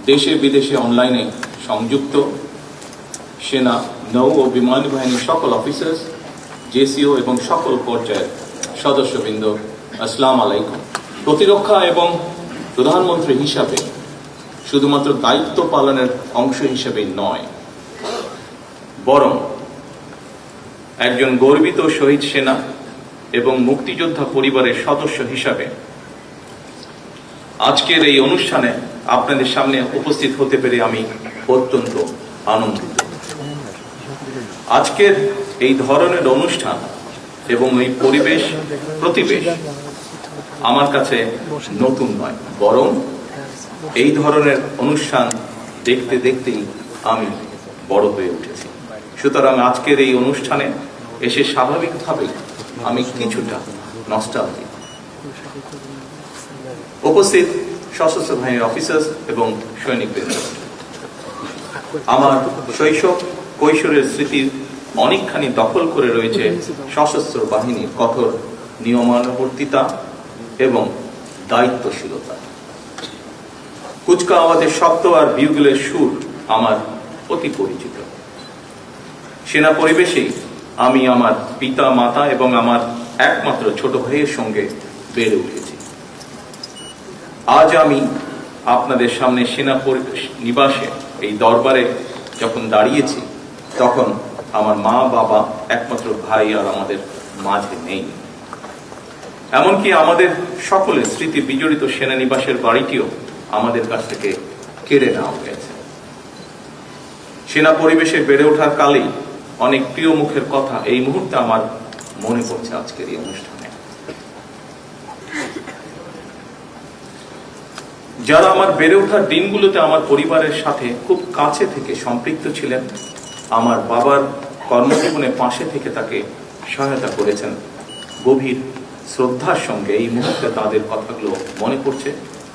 দেশে বিদেশে অনলাইনে সংযুক্ত সেনা, নৌ ও বিমান বাহিনীর সকল অফিসার্স, জেসিও এবং সকল পর্যায়ের সদস্যবৃন্দ, আসসালামু আলাইকুম। প্রতিরক্ষা এবং প্রধানমন্ত্রী হিসাবে শুধুমাত্র দায়িত্ব পালনের অংশ হিসেবেই নয়, বরং একজন গর্বিত শহীদ সেনা এবং মুক্তিযোদ্ধা পরিবারের সদস্য হিসাবে আজকের এই অনুষ্ঠানে আপনাদের সামনে উপস্থিত হতে পেরে আমি অত্যন্ত আনন্দিত। আজকের এই ধরনের অনুষ্ঠান এবং এই প্রতিবেশ আমার কাছে নতুন নয়, বরং এই ধরনের অনুষ্ঠান দেখতে দেখতেই আমি বড় হয়ে উঠেছি। সুতরাং আজকের এই অনুষ্ঠানে এসে স্বাভাবিকভাবেই আমি কিছুটা নস্টালজিক। উপস্থিত সশস্ত্র বাহিনীর অফিসার্স এবং সৈনিকবৃন্দ, আমার শৈশব কৈশোরের স্মৃতির অনেকখানি দখল করে রয়েছে সশস্ত্র বাহিনীর কঠোর নিয়মানুবর্তিতা এবং দায়িত্বশীলতা। কুচকাওয়াজের শব্দ আর বিউগলের সুর আমার অতি পরিচিত। সেনা পরিবেশেই আমি আমার পিতা, মাতা এবং আমার একমাত্র ছোট ভাইয়ের সঙ্গে বেড়ে উঠেছি। আজ আমি আপনাদের সামনে সেনা নিবাসে এই দরবারে যখন দাঁড়িয়েছি, তখন আমার মা, বাবা, একমাত্র ভাই আর আমাদের মাঝে নেই। এমনকি আমাদের সকলের স্মৃতি বিজড়িত সেনানিবাসের বাড়িটিও আমাদের কাছ থেকে কেড়ে নেওয়া হয়েছে। সেনা পরিবেশে বেড়ে ওঠার কালেই অনেক প্রিয় মুখের কথা এই মুহূর্তে আমার মনে পড়ছে আজকের এই অনুষ্ঠানে। যারা আমার বেড়ে ওঠার দিনগুলোতে আমার পরিবারের সাথে খুব কাছে থেকে সম্পৃক্ত ছিলেন, আমার বাবার কর্মজীবনে পাশে থেকে তাকে সহায়তা করেছেন, গভীর শ্রদ্ধার সঙ্গে এই মুহূর্তে তাদের কথাগুলো মনে পড়ছে,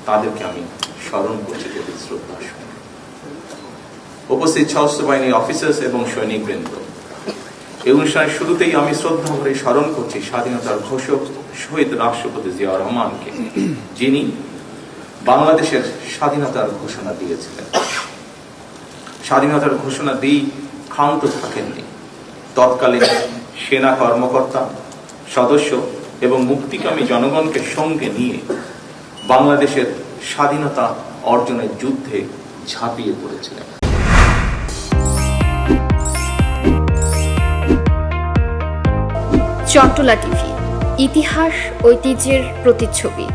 তাদেরকে আমি স্মরণ করছি গভীর শ্রদ্ধার সঙ্গে। উপস্থিত সশস্ত্র বাহিনীর অফিসার্স এবং সৈনিকবৃন্দ, এই অনুষ্ঠানের শুরুতেই আমি শ্রদ্ধা ভরে স্মরণ করছি স্বাধীনতার ঘোষক শহীদ রাষ্ট্রপতি জিয়াউর রহমানকে, যিনি বাংলাদেশের স্বাধীনতার ঘোষণা দিয়েছিলেন। স্বাধীনতার ঘোষণা দিয়েই ক্ষান্ত থাকেননি। তৎকালীন সেনা কর্মকর্তা, সদস্য এবং মুক্তিকামী জনগণকে সঙ্গে নিয়ে বাংলাদেশের স্বাধীনতা অর্জনের যুদ্ধে ঝাঁপিয়ে পড়েছিলেন। চট্টলা টিভি, ইতিহাস ঐতিহ্যের প্রতিচ্ছবি।